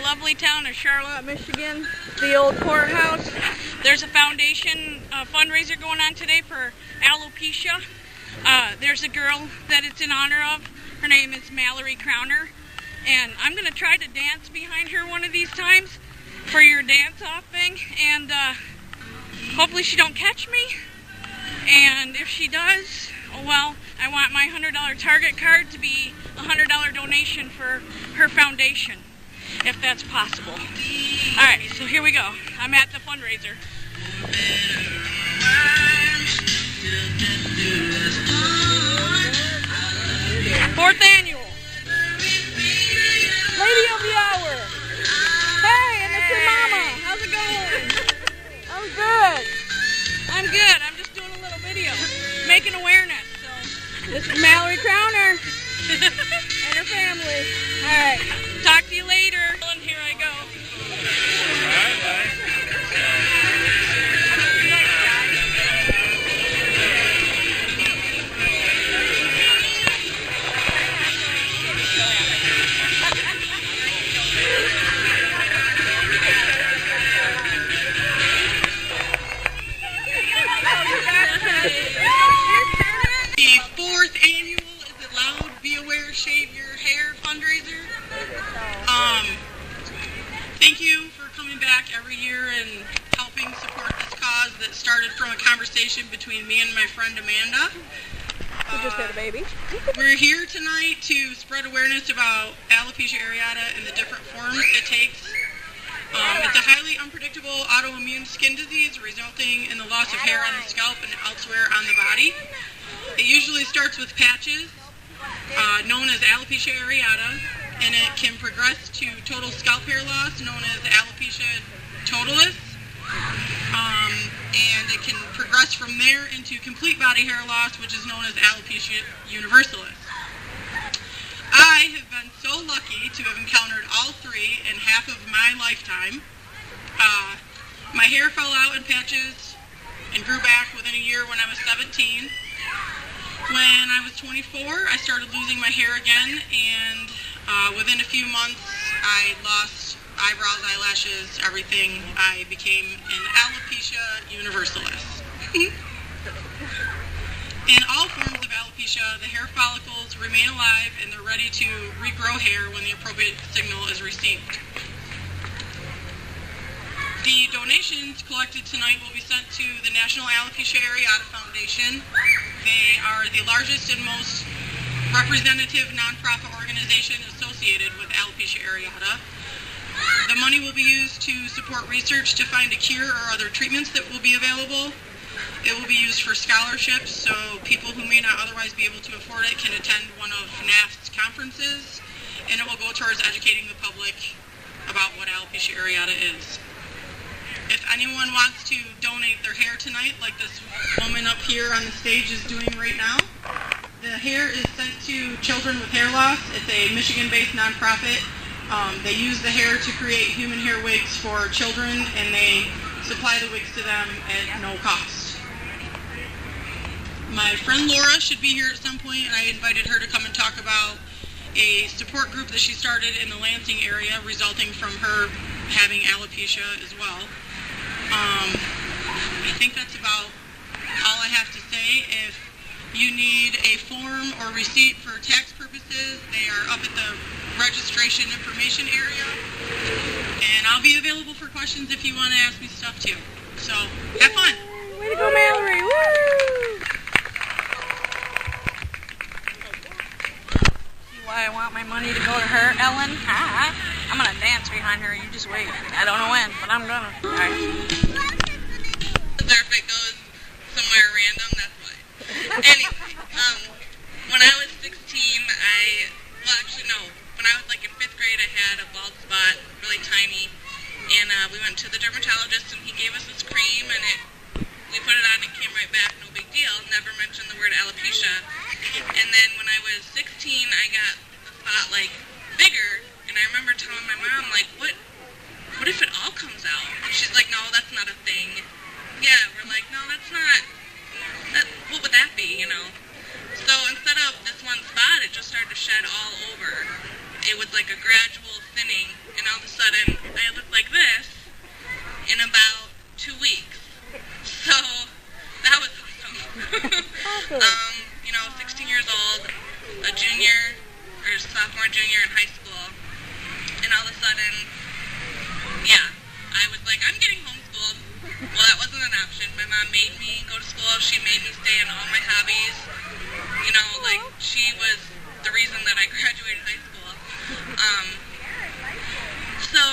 Lovely town of Charlotte, Michigan, the old courthouse. There's a foundation fundraiser going on today for alopecia. There's a girl that it's in honor of. Her name is Mallory Crowner, and I'm going to try to dance behind her one of these times for your dance-off thing, and hopefully she don't catch me, and if she does, oh well, I want my $100 Target card to be a $100 donation for her foundation, if that's possible. Alright, so here we go. I'm at the fundraiser. 4th annual. Lady of the Hour. Hey, and it's your mama. How's it going? I'm good. I'm good. I'm just doing a little video. Making awareness. So, this is Mallory Crowner and her family. Alright. Talk to you later. And here I go. The 4th annual Is It Loud? Be Aware, Shave Your Hair fundraiser. Thank you for coming back every year and helping support this cause that started from a conversation between me and my friend Amanda. We just had a baby. We're here tonight to spread awareness about alopecia areata and the different forms it takes. It's a highly unpredictable autoimmune skin disease resulting in the loss of hair on the scalp and elsewhere on the body. It usually starts with patches, known as alopecia areata, and it can progress to total scalp hair loss, known as alopecia totalis, and it can progress from there into complete body hair loss, which is known as alopecia universalis. I have been so lucky to have encountered all three in half of my lifetime. My hair fell out in patches and grew back within a year when I was 17. When I was 24, I started losing my hair again, and within a few months, I lost eyebrows, eyelashes, everything. I became an alopecia universalis. In all forms of alopecia, the hair follicles remain alive and they're ready to regrow hair when the appropriate signal is received. The donations collected tonight will be sent to the National Alopecia Areata Foundation. They are the largest and most representative nonprofit organization associated with alopecia areata. The money will be used to support research to find a cure or other treatments that will be available. It will be used for scholarships, so people who may not otherwise be able to afford it can attend one of NAF's conferences, and it will go towards educating the public about what alopecia areata is. If anyone wants to donate their hair tonight, like this woman up here on the stage is doing right now, the hair is sent to Children with Hair Loss. It's a Michigan-based nonprofit. They use the hair to create human hair wigs for children, and they supply the wigs to them at no cost. My friend Laura should be here at some point, and I invited her to come and talk about a support group that she started in the Lansing area resulting from her having alopecia as well. I think that's about all I have to say. If you need a form or receipt for tax purposes, they are up at the registration information area, and I'll be available for questions if you want to ask me stuff too. So, have fun! Way to go, Mallory! Woo! See why I want my money to go to her, Ellen? Ha! I'm gonna dance behind her, you just wait. I don't know when, but I'm gonna. Alright. If it goes somewhere random, that's why. Anyway, when I was 16, when I was like in 5th grade, I had a bald spot, really tiny, and we went to the dermatologist and he gave us this cream, and we put it on and it came right back, no big deal, never mentioned the word alopecia. And then when I was 16, I got the spot like bigger, And I remember telling my mom, like, what if it all comes out? And she's like, no, that's not a thing. Yeah, we're like, no, that's not, what would that be, you know? So instead of this one spot, it just started to shed all over. It was like a gradual thinning, and all of a sudden, I looked like this in about 2 weeks. So that was awesome. You know, 16 years old, a junior, or sophomore, junior in high school, and all of a sudden, yeah, I was like, I'm getting homeschooled. Well, that wasn't an option. My mom made me go to school. She made me stay in all my hobbies. You know, like, she was the reason that I graduated high school. So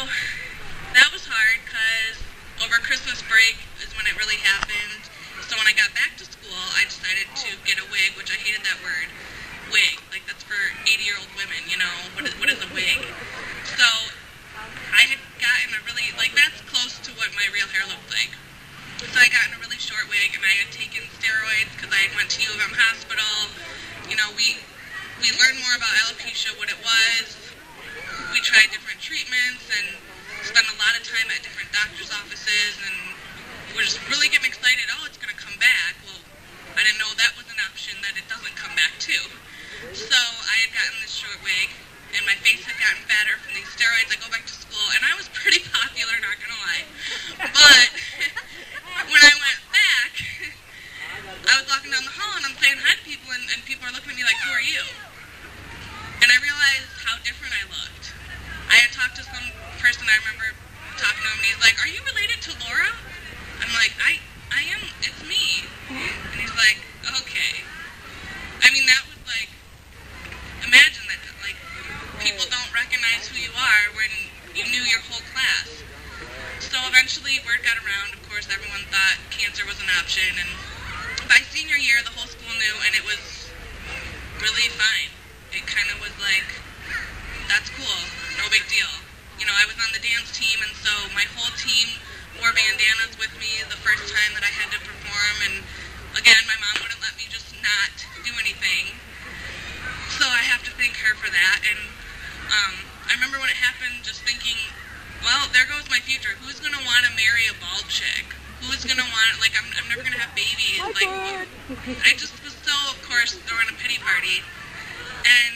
that was hard because over Christmas break is when it really happened. So when I got back to school, I decided to get a wig, which I hated that word, wig. Like, that's for 80-year-old women, you know. What is a wig? So I had gotten a really, like, that's close to what my real hair looked like. So I got in a really short wig, and I had taken steroids because I went to U of M Hospital. You know, we learned more about alopecia, what it was. We tried different treatments and spent a lot of time at different doctor's offices, and we're just really getting excited. Oh, it's going to come back. Well, I didn't know that was an option, that it doesn't come back too. So I had gotten this short wig, and my face had gotten fatter from these steroids. I go back to school, and I was pretty popular, not going to lie. But when I went back, I was walking down the hall, and I'm saying hi to people, and people are looking at me like, who are you? And I realized how different I looked. I had talked to some person, I remember talking to him, and he's like, are you related to Laura? I'm like, I am, it's me. And he's like, okay. I mean, that was like, imagine that, like, people don't recognize who you are when you knew your whole class. So eventually word got around. Of course, everyone thought cancer was an option, and by senior year, the whole school knew, and it was really fine. It kind of was like, that's cool, no big deal. You know, I was on the dance team, and so my whole team wore bandanas with me the first time that I had to perform, and again, my mom wouldn't let me just not do anything. So I have to thank her for that, and I remember when it happened just thinking, well, there goes my future. Who's going to want to marry a bald chick? Who's going to want, like, I'm never going to have babies. Like, I just was so, of course, throwing a pity party. And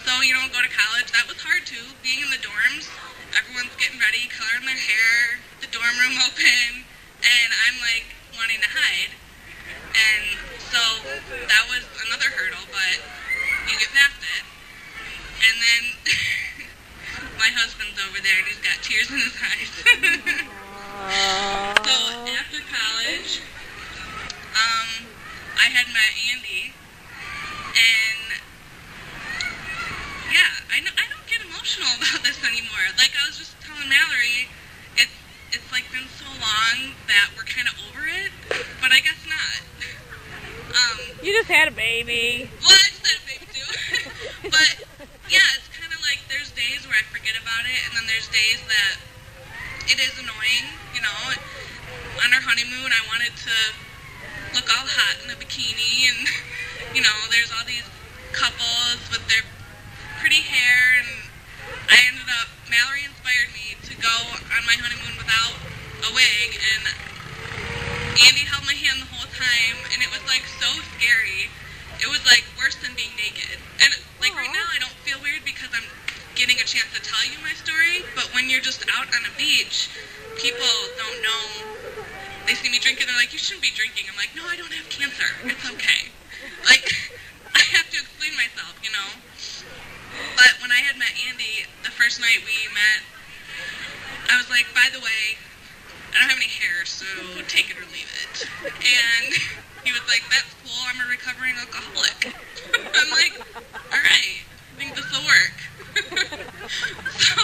so, you know, go to college. That was hard, too, being in the dorms. Everyone's getting ready, coloring their hair, the dorm room open, and I'm, like, wanting to hide. And so that was another hurdle, but you get past it. And then my husband's over there, and he's got tears in his eyes. So after college, I had met Andy, and yeah, I don't get emotional about this anymore. Like, I was just telling Mallory, it's like been so long that we're kind of over it, but I guess not. You just had a baby. Well, I just had a baby too. But yeah, it's kind of like there's days where I forget about it, and then there's days that it is annoying, you know. On our honeymoon, I wanted to look all hot in a bikini, and, you know, there's all these couples with their pretty hair, and I ended up, Mallory inspired me to go on my honeymoon without a wig, and Andy held my hand the whole time, and it was, like, so scary. It was, like, worse than being naked. And, like, right now I don't feel weird because I'm getting a chance to tell you my story, but when you're just out on a beach, people don't know. They see me drinking, they're like, you shouldn't be drinking. I'm like, no, I don't have cancer. It's okay. Like, I have to explain myself, you know? But when I had met Andy, the first night we met, I was like, by the way, I don't have any hair, so take it or leave it. And he was like, that's cool, I'm a recovering alcoholic. I'm like, all right, I think this will work. So,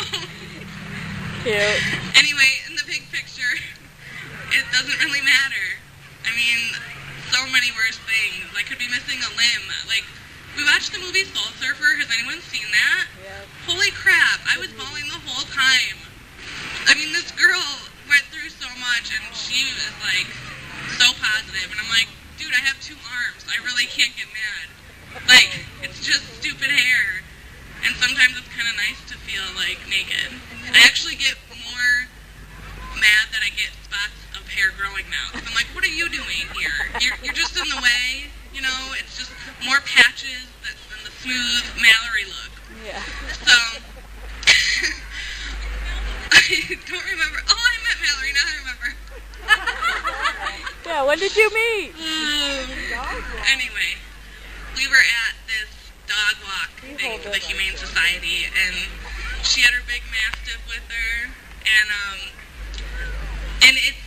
Cute. anyway, in the big picture, it doesn't really matter. I mean, so many worse things. I could be missing a limb. Like, we watched the movie Soul Surfer. Has anyone seen that? Yes. Holy crap, I was bawling the whole time. I mean, this girl went through so much, and she was, like, so positive. And I'm like, dude, I have 2 arms. I really can't get mad. Like, it's just stupid hair. And sometimes it's kind of nice to feel like naked. I actually get more mad that I get spots of hair growing now. I'm like, what are you doing here? You're just in the way, you know? It's just more patches than the smooth Mallory look. Yeah. So, I don't remember. Oh, I met Mallory, now I remember. Yeah, when did you meet? Anyway, we were at this dog walk thing for the Humane Society, and she had her big Mastiff with her, and it's,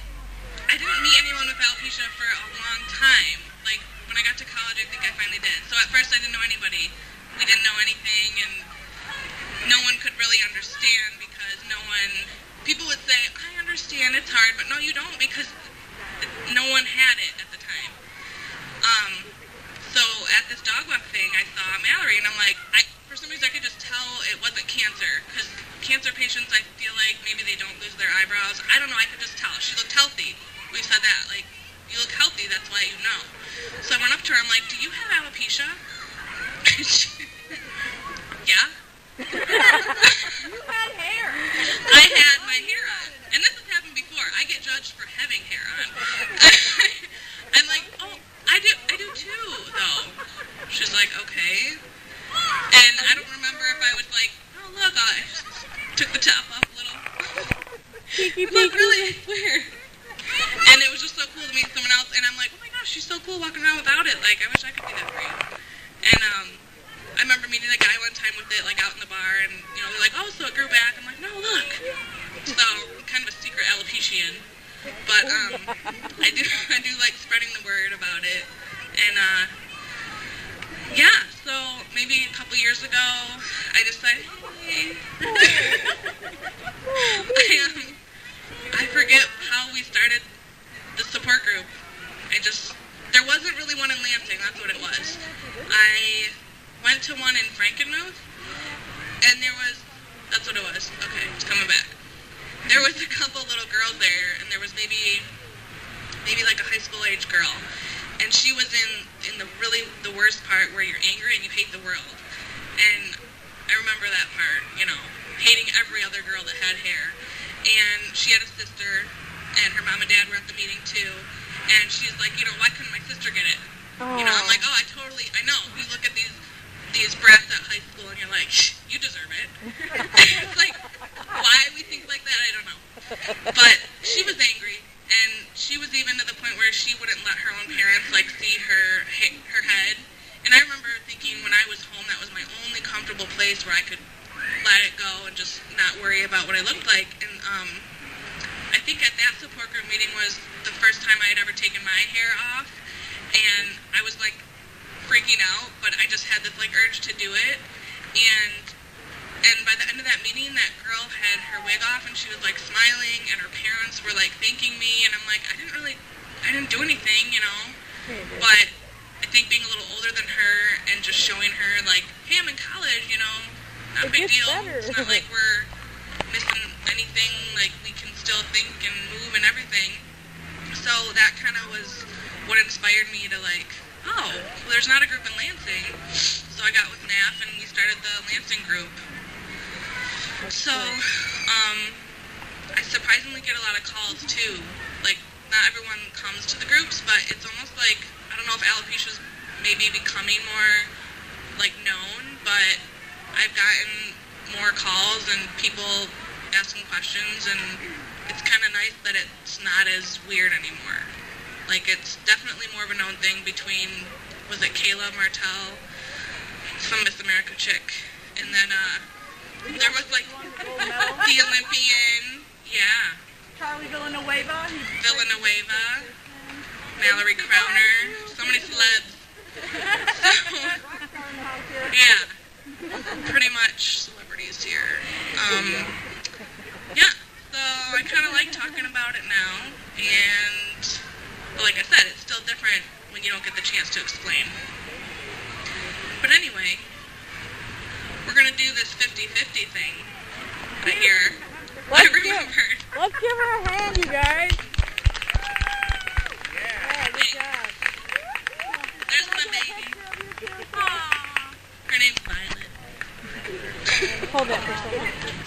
I didn't meet anyone with alopecia for a long time. Like, when I got to college, I think I finally did. So at first I didn't know anybody. We didn't know anything, and no one could really understand because people would say, I understand, it's hard, but no, you don't, because no one had it at the time. So at this dog walk thing, I saw Mallory, and I'm like, for some reason I could just tell it wasn't cancer, because cancer patients, I feel like maybe they don't lose their eyebrows. I don't know, I could just tell. She looked healthy. We said that, like, you look healthy, that's why you know. So I went up to her, I'm like, do you have alopecia? Yeah. You had hair. I had my hair on. And this has happened before. I get judged for having hair on. I'm like, oh, I do too, though. She's like, okay. And I don't remember if I was like, oh, look, I took the top off a little. Peeky, Look, peeky. really, it's weird. And it was just so cool to meet someone else. And I'm like, oh my gosh, she's so cool walking around without it. Like, I wish I could be that free. And I remember meeting a guy one time with it, like, out in the bar. And, you know, they're like, oh, so it grew back. I'm like, no, look. So, kind of a secret alopecian. But I do like spreading the word about it. And yeah, so maybe a couple years ago, I decided, hey. I forget how we started the support group. There wasn't really one in Lansing, that's what it was. I went to one in Frankenmuth, and that's what it was. Okay, it's coming back. There was a couple little girls there, and there was maybe like a high school age girl, and she was in the worst part where you're angry and you hate the world. And I remember that part, you know, hating every other girl that had hair. And she had a sister, and her mom and dad were at the meeting too, and she's like, you know, why couldn't my sister get it? You know, I'm like, oh, I know. You look at these brats at high school, and you're like, you deserve it. It's like, why we think like that, I don't know. But she was angry, and she was even to the point where she wouldn't let her own parents, like, see her head. And I remember thinking when I was home, that was my only comfortable place where I could let it go and just not worry about what I looked like. And I think at that support group meeting was the first time I had ever taken my hair off, and I was like freaking out, but I just had this like urge to do it. And by the end of that meeting, that girl had her wig off, and she was like smiling, and her parents were like thanking me, and I'm like, I didn't do anything, you know. But I think being a little older than her and just showing her like, hey, I'm in college, you know, not a big deal. It's not like we're missing anything, like we can still think and move and everything. So that kind of was what inspired me to like, oh, well, there's not a group in Lansing. So I got with NAF and we started the Lansing group. So, I surprisingly get a lot of calls too. Like, not everyone comes to the groups, but it's almost like, I don't know if alopecia's maybe becoming more, like, known, but I've gotten more calls and people asking questions, and it's kind of nice that it's not as weird anymore. Like, it's definitely more of a known thing between, was it Kayla Martell, some Miss America chick, and then, there was, like, the Olympian, yeah. Charlie Villanueva. Mallory Crowner, so many celebs. So, yeah, pretty much celebrities here. Yeah, so I kind of like talking about it now, and, well, like I said, it's still different when you don't get the chance to explain. But anyway, we're going to do this 50-50 thing right here. I remembered. Let's give her a hand, you guys. Yeah, good job. There's my baby. Aww. Her name's Violet. Hold that for a second.